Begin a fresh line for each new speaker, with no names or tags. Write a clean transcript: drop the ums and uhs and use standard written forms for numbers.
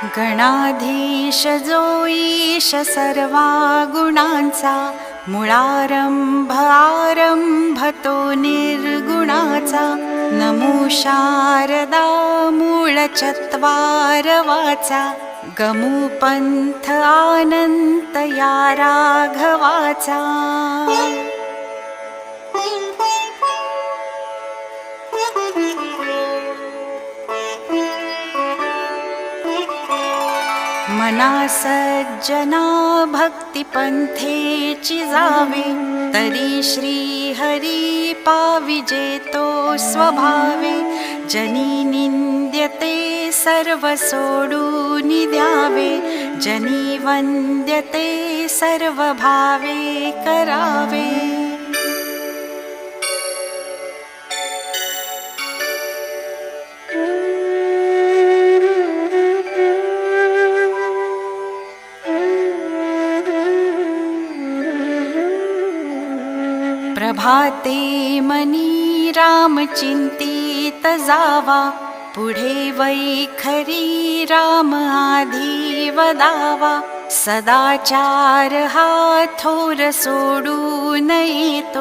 गणाधीश जो ईश सर्वा गुणांचा, मुळारंभ आरंभ तो निर्गुणाचा. नमो शारदा मूळ चत्वार वाचा, गमू पंथ आनंत या राघवाचा. मना सज्जना भक्ती पंथेची जावे, तरी श्री हरी पाविजे तो स्वभावे. जनी निंद्यते सर्व सोडून द्यावे, जनी वंद्यते सर्व भावे करावे. प्रभाते मनी राम चिंतित जावा, पुढे वैखरी राम आधी वदावा. सदाचार हा थोर सोडून येतो,